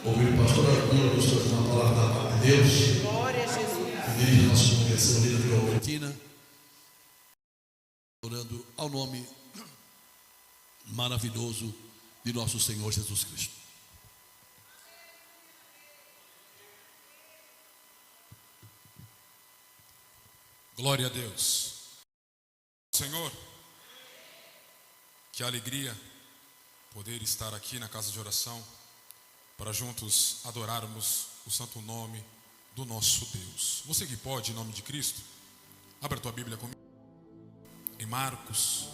ouvir o pastor Arthur nos trazer uma palavra da parte de Deus. Glória a Jesus. Que dirige a nossa congregação líder de Albertina, orando ao nome maravilhoso de nosso Senhor Jesus Cristo. Glória a Deus. Senhor, que alegria poder estar aqui na casa de oração para juntos adorarmos o santo nome do nosso Deus. Você que pode, em nome de Cristo, abra a tua Bíblia comigo em Marcos,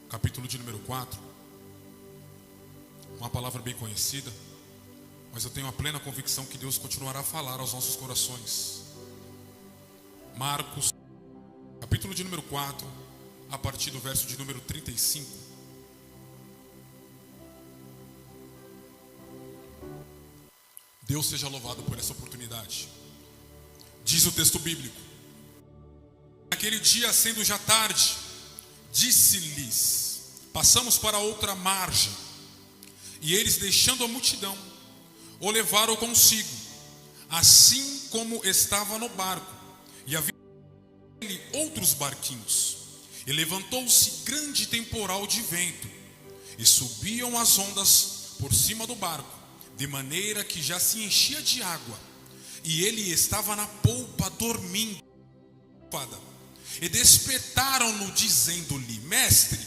capítulo de número 4. Uma palavra bem conhecida, mas eu tenho a plena convicção que Deus continuará a falar aos nossos corações. Marcos, capítulo de número 4, a partir do verso de número 35. Deus seja louvado por essa oportunidade. Diz o texto bíblico: naquele dia, sendo já tarde, disse-lhes: passamos para outra margem. E eles, deixando a multidão, o levaram consigo, assim como estava no barco. E havia nele outros barquinhos. E levantou-se grande temporal de vento, e subiam as ondas por cima do barco, de maneira que já se enchia de água. E ele estava na polpa dormindo. E despertaram-no, dizendo-lhe: mestre,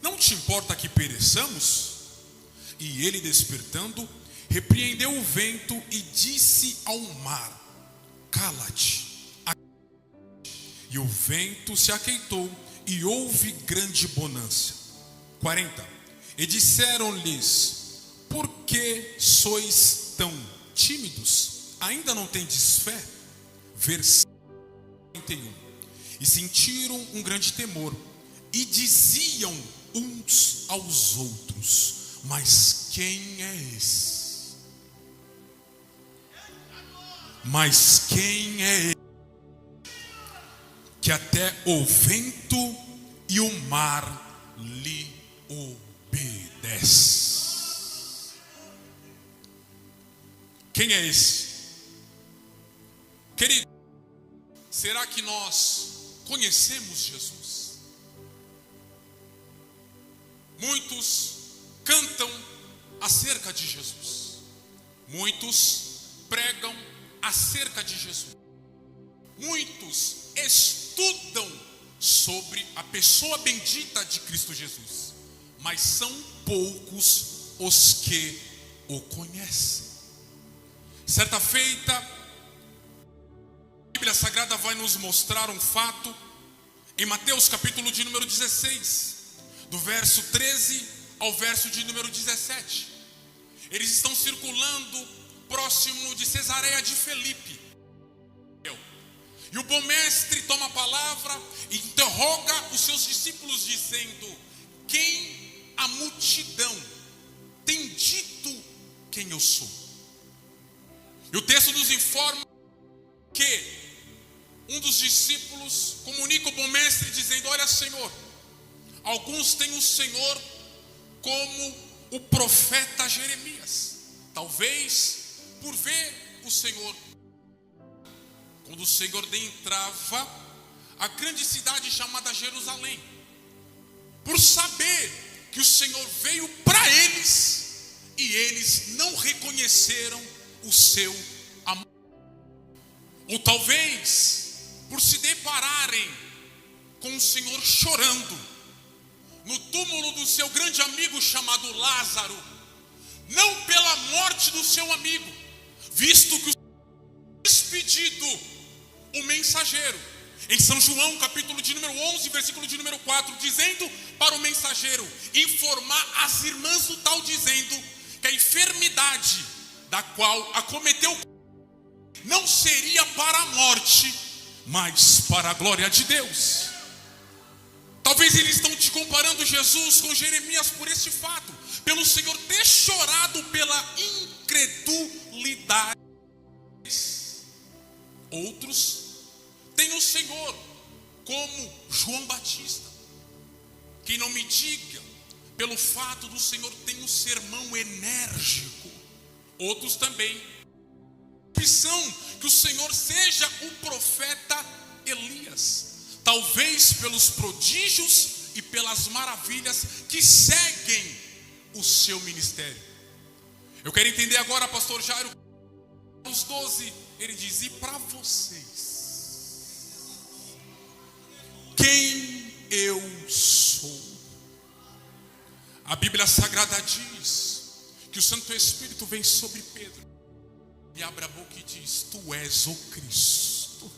não te importa que pereçamos? E ele, despertando, repreendeu o vento e disse ao mar: cala-te. E o vento se aquietou, e houve grande bonança. 40. E disseram-lhes: por que sois tão tímidos? Ainda não tendes fé? Versículo 41. E sentiram um grande temor, e diziam uns aos outros: mas quem é esse? Mas quem é esse que até o vento e o mar lhe obedecem? Quem é esse? Querido, será que nós conhecemos Jesus? Muitos cantam acerca de Jesus. Muitos pregam acerca de Jesus. Muitos estudam sobre a pessoa bendita de Cristo Jesus, mas são poucos os que o conhecem. Certa feita, a Bíblia Sagrada vai nos mostrar um fato em Mateus capítulo de número 16, do verso 13 ao verso de número 17. Eles estão circulando próximo de Cesareia de Felipe. E o bom mestre toma a palavra e interroga os seus discípulos, dizendo: quem a multidão tem dito quem eu sou? E o texto nos informa que um dos discípulos comunica ao bom mestre, dizendo: olha, Senhor, alguns têm o Senhor como o profeta Jeremias. Talvez por ver o Senhor, quando o Senhor entrava a grande cidade chamada Jerusalém, por saber que o Senhor veio para eles, e eles não reconheceram o seu amor. Ou talvez por se depararem com o Senhor chorando no túmulo do seu grande amigo chamado Lázaro, não pela morte do seu amigo, visto que o despedido o mensageiro, em São João capítulo de número 11, versículo de número 4, dizendo para o mensageiro informar as irmãs do tal, dizendo que a enfermidade da qual acometeu não seria para a morte, mas para a glória de Deus. Talvez eles estão te comparando Jesus com Jeremias por este fato, pelo Senhor ter chorado pela incredulidade. Outros têm o Senhor como João Batista. Quem não me diga, pelo fato do Senhor ter um sermão enérgico, Outros também. Opção que o Senhor seja o profeta Elias. Talvez pelos prodígios e pelas maravilhas que seguem o seu ministério. Eu quero entender agora, pastor Jairo, os 12, ele diz: e para vocês, quem eu sou? A Bíblia Sagrada diz que o Santo Espírito vem sobre Pedro e abre a boca e diz: tu és o Cristo,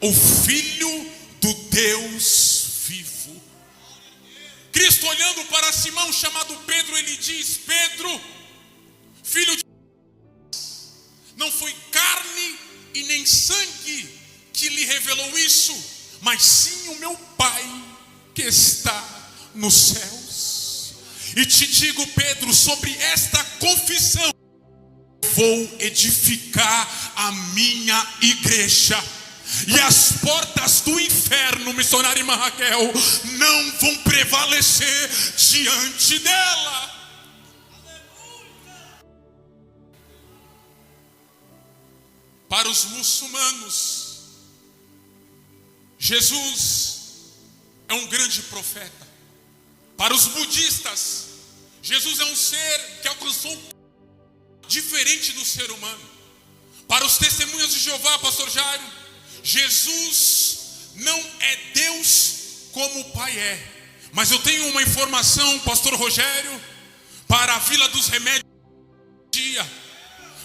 o Filho do Deus vivo. Cristo, olhando para Simão chamado Pedro, ele diz: Pedro, filho de Deus, não foi carne e nem sangue que lhe revelou isso, mas sim o meu Pai que está nos céus. E te digo, Pedro, sobre esta confissão, vou edificar a minha igreja, e as portas do inferno, missionária irmã Raquel, não vão prevalecer diante dela. Para os muçulmanos, Jesus é um grande profeta. Para os budistas, Jesus é um ser que alcançou diferente do ser humano. Para os testemunhas de Jeová, pastor Jairo, Jesus não é Deus como o Pai é. Mas eu tenho uma informação, pastor Rogério, para a Vila dos Remédios,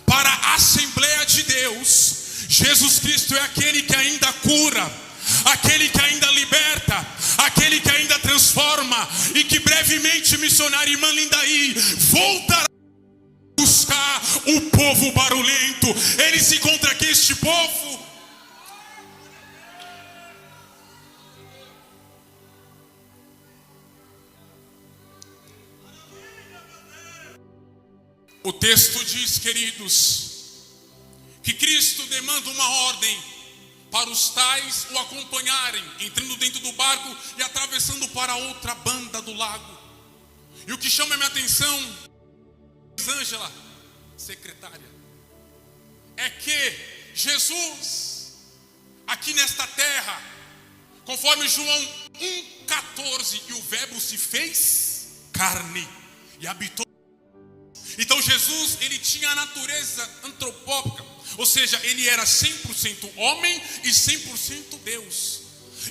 para a Assembleia de Deus, Jesus Cristo é aquele que ainda cura, aquele que ainda liberta, aquele que ainda transforma, e que brevemente, missionária irmã Lindaí, voltará a buscar o povo barulhento. Ele se encontra aqui, este povo. O texto diz, queridos, que Cristo demanda uma ordem para os tais o acompanharem, entrando dentro do barco e atravessando para outra banda do lago. E o que chama a minha atenção, Ângela, secretária, é que Jesus, aqui nesta terra, conforme João 1,14, e o verbo se fez carne e habitou. Então Jesus, ele tinha a natureza antropópica, ou seja, ele era 100% homem e 100% Deus.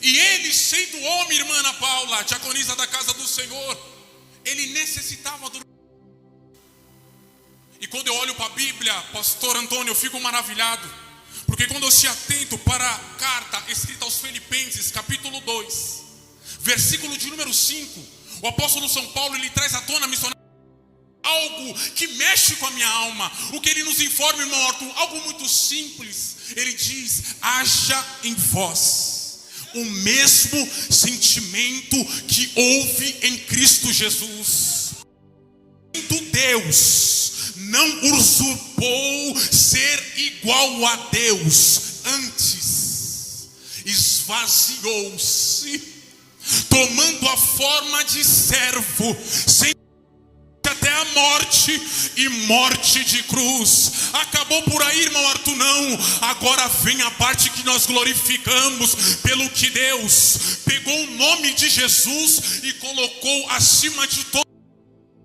E ele, sendo homem, irmã Ana Paula, diaconisa da casa do Senhor, ele necessitava do... E quando eu olho para a Bíblia, pastor Antônio, eu fico maravilhado, porque quando eu se atento para a carta escrita aos Filipenses, capítulo 2, versículo de número 5, o apóstolo São Paulo, ele traz à tona, missionário, algo que mexe com a minha alma. O que ele nos informa, irmão Arthur, algo muito simples. Ele diz: haja em vós o mesmo sentimento que houve em Cristo Jesus. Deus não usurpou ser igual a Deus, antes esvaziou-se, tomando a forma de servo, sem até a morte, e morte de cruz. Acabou por aí, irmão Arthur? Não. Agora vem a parte que nós glorificamos, pelo que Deus pegou o nome de Jesus e colocou acima de todo.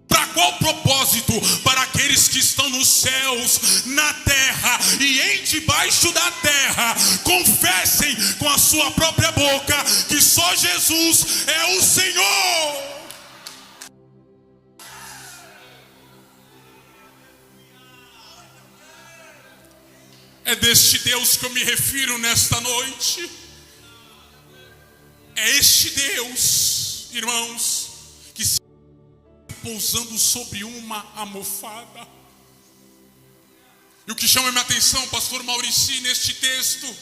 Para qual propósito? Para aqueles que estão nos céus, na terra e em debaixo da terra, confessem com a sua própria boca que só Jesus é o Senhor. É deste Deus que eu me refiro nesta noite. É este Deus, irmãos, que se pousando sobre uma almofada. E o que chama a minha atenção, pastor Maurici, neste texto,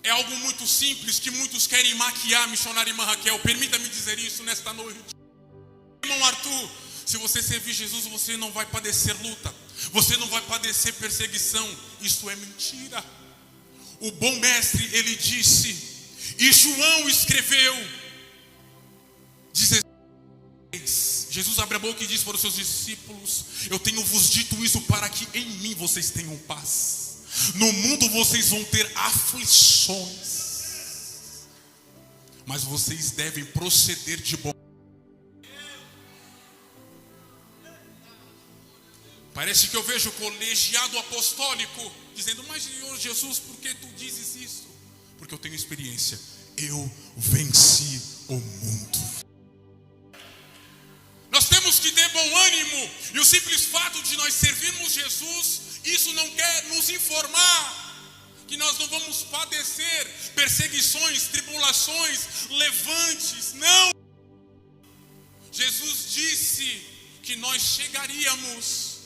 é algo muito simples que muitos querem maquiar, missionária irmã Raquel. Permita-me dizer isso nesta noite. Irmão Arthur, se você servir Jesus, você não vai padecer luta, você não vai padecer perseguição. Isso é mentira. O bom mestre, ele disse, e João escreveu 16: Jesus abre a boca e diz para os seus discípulos: eu tenho vos dito isso para que em mim vocês tenham paz. No mundo vocês vão ter aflições, mas vocês devem proceder de bom. Parece que eu vejo o colegiado apostólico dizendo: mas Senhor Jesus, por que tu dizes isso? Porque eu tenho experiência. Eu venci o mundo. Nós temos que ter bom ânimo. E o simples fato de nós servirmos Jesus, isso não quer nos informar que nós não vamos padecer perseguições, tribulações, levantes. Não. Jesus disse que nós chegaríamos,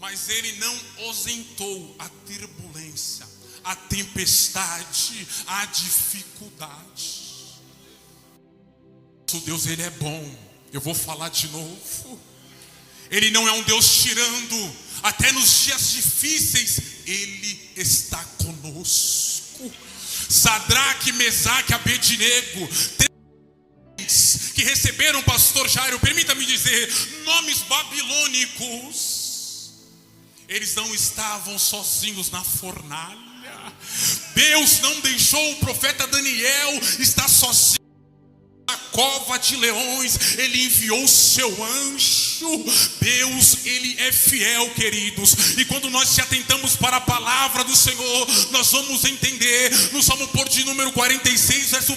mas ele não ausentou a turbulência, a tempestade, a dificuldade. Nosso Deus, ele é bom. Eu vou falar de novo. Ele não é um Deus tirando. Até nos dias difíceis ele está conosco. Sadraque, Mesaque, Abednego, que receberam, pastor Jairo, permita-me dizer, nomes babilônicos. Eles não estavam sozinhos na fornalha. Deus não deixou o profeta Daniel estar sozinho na cova de leões. Ele enviou o seu anjo. Deus, ele é fiel, queridos. E quando nós se atentamos para a palavra do Senhor, nós vamos entender no Salmo de número 46, verso 1: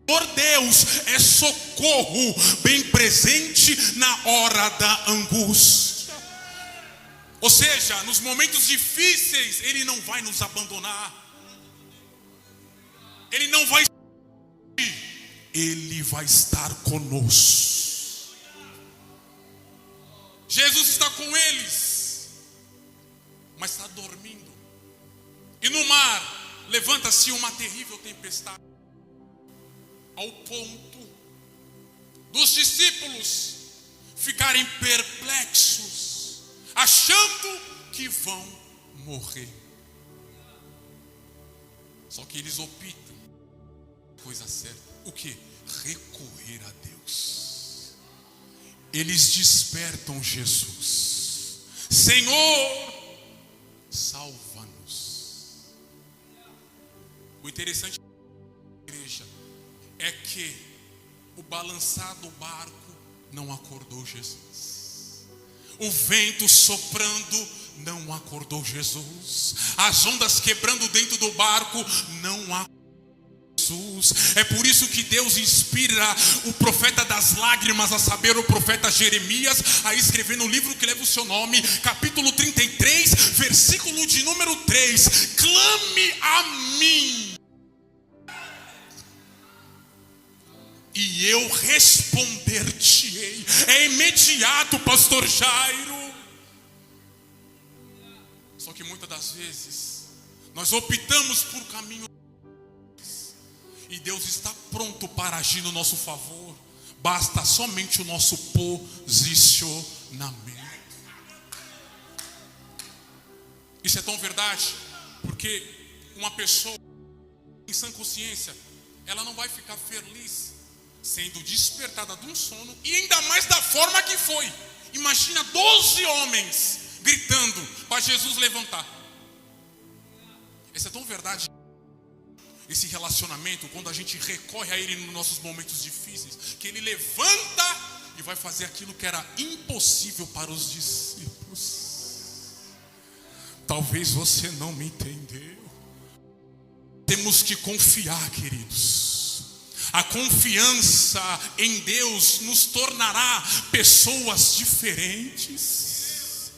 por Deus é socorro bem presente na hora da angústia. Ou seja, nos momentos difíceis ele não vai nos abandonar. Ele não vai, ele vai estar conosco. Jesus está com eles, mas está dormindo. E no mar levanta-se uma terrível tempestade, ao ponto dos discípulos ficarem perplexos, achando que vão morrer. Só que eles optam coisa certa. O que? Recorrer a Deus. Eles despertam Jesus: Senhor, salva-nos. O interessante da igreja é que o balançar do barco não acordou Jesus. O vento soprando não acordou Jesus. As ondas quebrando dentro do barco não acordou Jesus. É por isso que Deus inspira o profeta das lágrimas, a saber, o profeta Jeremias, a escrever no livro que leva o seu nome, capítulo 33, versículo de número 3: clame a mim e eu responder-te-ei. É imediato, pastor Jairo. Só que muitas das vezes nós optamos por caminho, e Deus está pronto para agir no nosso favor. Basta somente o nosso posicionamento. Isso é tão verdade, porque uma pessoa em sã consciência, ela não vai ficar feliz sendo despertada de um sono, e ainda mais da forma que foi. Imagina 12 homens gritando para Jesus levantar. Isso é tão verdade. Esse relacionamento, quando a gente recorre a ele nos nossos momentos difíceis, que ele levanta e vai fazer aquilo que era impossível para os discípulos. Talvez você não me entendeu. Temos que confiar, queridos. A confiança em Deus nos tornará pessoas diferentes.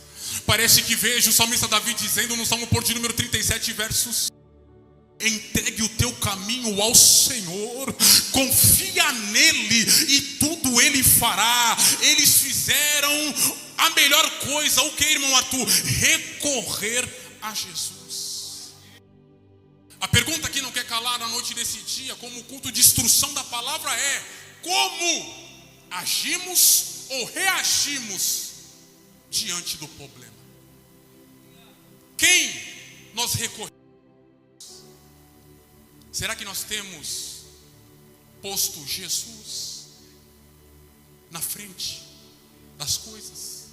Parece que vejo o salmista Davi dizendo no Salmo de número 37, versos: entregue o teu caminho ao Senhor, confia nele e tudo ele fará. Eles fizeram a melhor coisa. O que, irmão Arthur? Recorrer a Jesus. A pergunta que não quer calar na noite desse dia, como culto de instrução da palavra, é: como agimos ou reagimos diante do problema? Quem nós recorremos? Será que nós temos posto Jesus? na frente das coisas?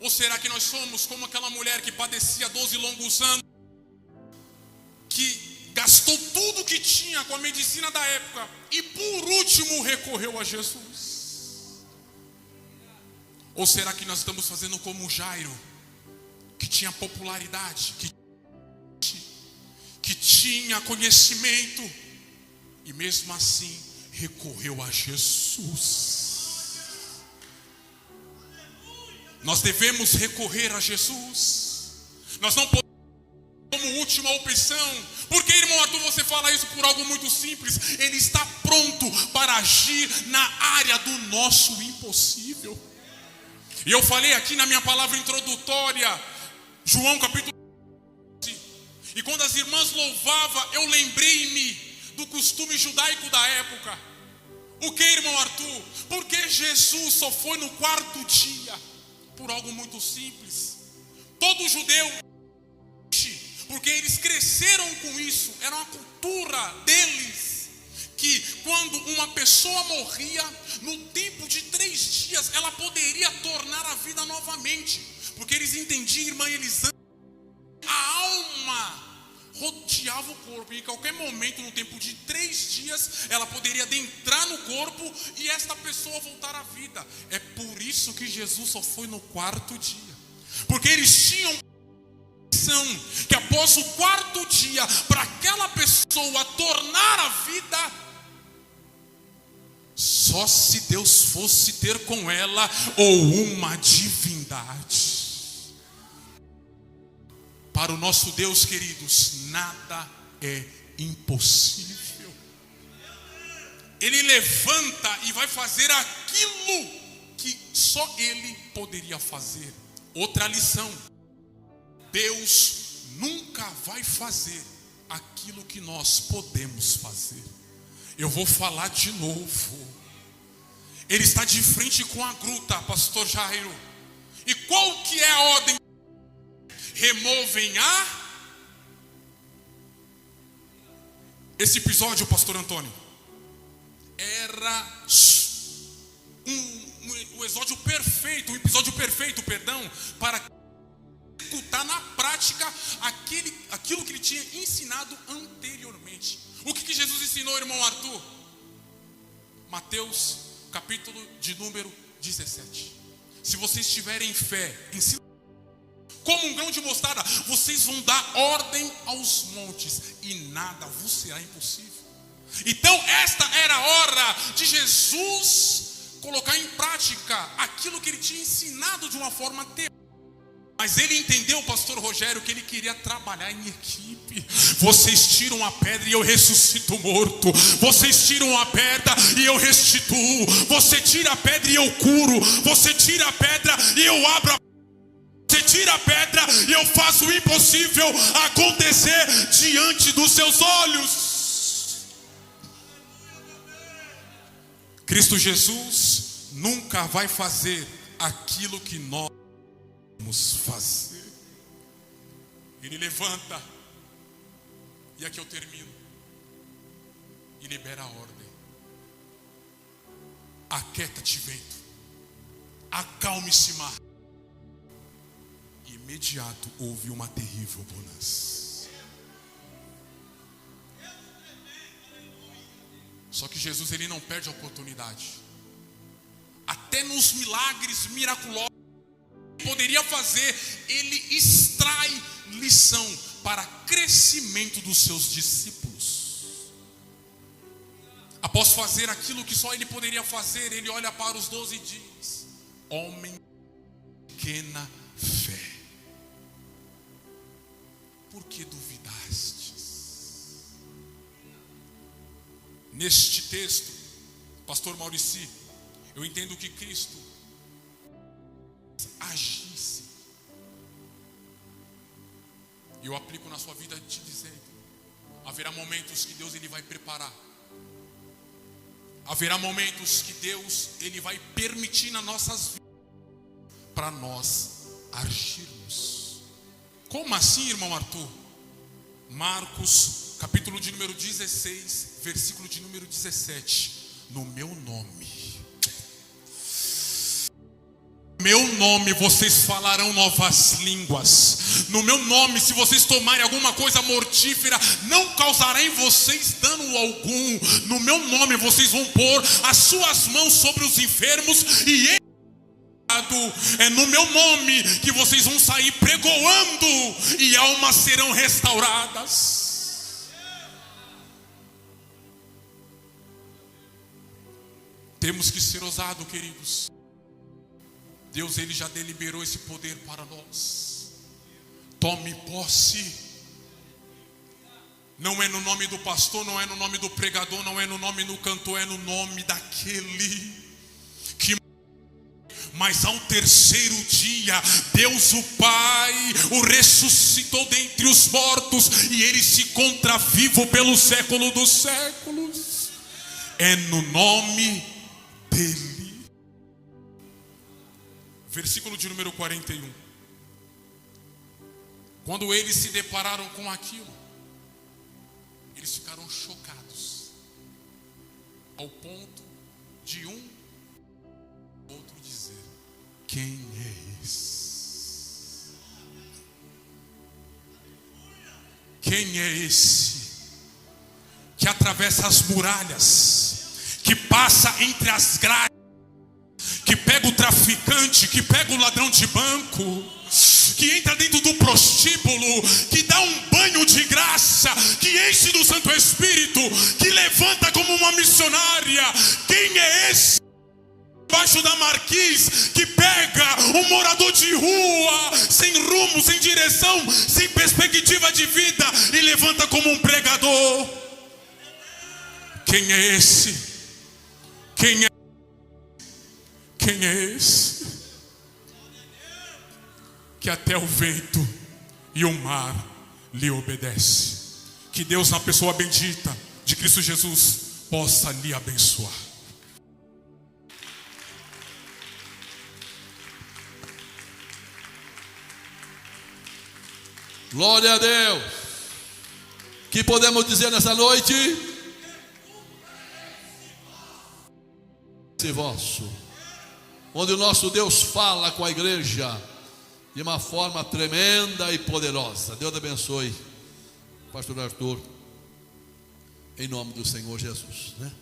Ou será que nós somos como aquela mulher que padecia 12 longos anos, que gastou tudo que tinha com a medicina da época e por último recorreu a Jesus? Ou será que nós estamos fazendo como Jairo, que tinha popularidade, que tinha conhecimento e mesmo assim recorreu a Jesus? Nós devemos recorrer a Jesus. Nós não podemos como última opção. Porque, irmão Arthur, você fala isso por algo muito simples. Ele está pronto para agir na área do nosso impossível. E eu falei aqui na minha palavra introdutória, João capítulo 11. E quando as irmãs louvavam, eu lembrei-me do costume judaico da época. O que, irmão Arthur? Porque Jesus só foi no quarto dia. Por algo muito simples. Todo judeu, porque eles cresceram com isso, era uma cultura deles, que quando uma pessoa morria, no tempo de 3 dias, ela poderia tornar a vida novamente. Porque eles entendiam, irmã Elisângela, a alma rodeava o corpo, e em qualquer momento, no tempo de 3 dias, ela poderia adentrar no corpo e esta pessoa voltar à vida. É por isso que Jesus só foi no quarto dia, porque eles tinham que após o quarto dia, para aquela pessoa tornar a vida, só se Deus fosse ter com ela ou uma divindade. Para o nosso Deus, queridos, nada é impossível. Ele levanta e vai fazer aquilo que só Ele poderia fazer. Outra lição: Deus nunca vai fazer aquilo que nós podemos fazer. Eu vou falar de novo. Ele está de frente com a gruta, pastor Jairo. E qual que é a ordem? Removem Esse episódio, pastor Antônio, era um episódio perfeito, para executar na prática aquilo que ele tinha ensinado anteriormente. O que Jesus ensinou, irmão Arthur? Mateus, capítulo de número 17. Se vocês tiverem fé, como um grão de mostarda, vocês vão dar ordem aos montes e nada vos será impossível. Então esta era a hora de Jesus colocar em prática aquilo que ele tinha ensinado de uma forma teórica. Mas ele entendeu, pastor Rogério, que ele queria trabalhar em equipe. Vocês tiram a pedra e eu ressuscito o morto. Vocês tiram a pedra e eu restituo. Você tira a pedra e eu curo. Você tira a pedra e eu abro a... Você tira a pedra e eu faço o impossível acontecer diante dos seus olhos. Cristo Jesus nunca vai fazer aquilo que nós vamos fazer. Ele levanta, e aqui eu termino, e libera a ordem. Aquieta-te, vento, acalme-se, mar. Imediato houve uma terrível bonança. Só que Jesus, ele não perde a oportunidade. Até nos milagres miraculosos que ele poderia fazer, ele extrai lição para crescimento dos seus discípulos. Após fazer aquilo que só ele poderia fazer, ele olha para os 12 e diz: homem de pequena fé, por que duvidastes? Neste texto, pastor Maurici, eu entendo que Cristo agisse. E eu aplico na sua vida te dizendo: haverá momentos que Deus ele vai preparar. Haverá momentos que Deus ele vai permitir nas nossas vidas para nós agirmos. Como assim, irmão Arthur? Marcos, capítulo de número 16, versículo de número 17. No meu nome meu nome vocês falarão novas línguas. No meu nome, se vocês tomarem alguma coisa mortífera, não causará em vocês dano algum. No meu nome vocês vão pôr as suas mãos sobre os enfermos e é no meu nome que vocês vão sair pregoando e almas serão restauradas. Temos que ser ousados, queridos. Deus, Ele já deliberou esse poder para nós. Tome posse. Não é no nome do pastor, não é no nome do pregador, não é no nome do cantor, é no nome daquele que... Mas ao terceiro dia, Deus o Pai o ressuscitou dentre os mortos, e Ele se encontra vivo pelo século dos séculos. É no nome dEle. Versículo de número 41. Quando eles se depararam com aquilo, eles ficaram chocados, ao ponto de outro dizer: quem é esse? Quem é esse que atravessa as muralhas, que passa entre as grades, que pega o traficante, que pega o ladrão de banco, que entra dentro do prostíbulo, que dá um banho de graça, que enche do Santo Espírito, que levanta como uma missionária? Quem é esse? Embaixo da marquise, que pega um morador de rua, sem rumo, sem direção, sem perspectiva de vida, e levanta como um pregador? Quem é esse? Quem é? Quem é esse que até o vento e o mar lhe obedece? Que Deus, na pessoa bendita de Cristo Jesus, possa lhe abençoar. Glória a Deus. Que podemos dizer nessa noite? Esse vosso, onde o nosso Deus fala com a igreja de uma forma tremenda e poderosa. Deus abençoe, pastor Arthur, em nome do Senhor Jesus, né?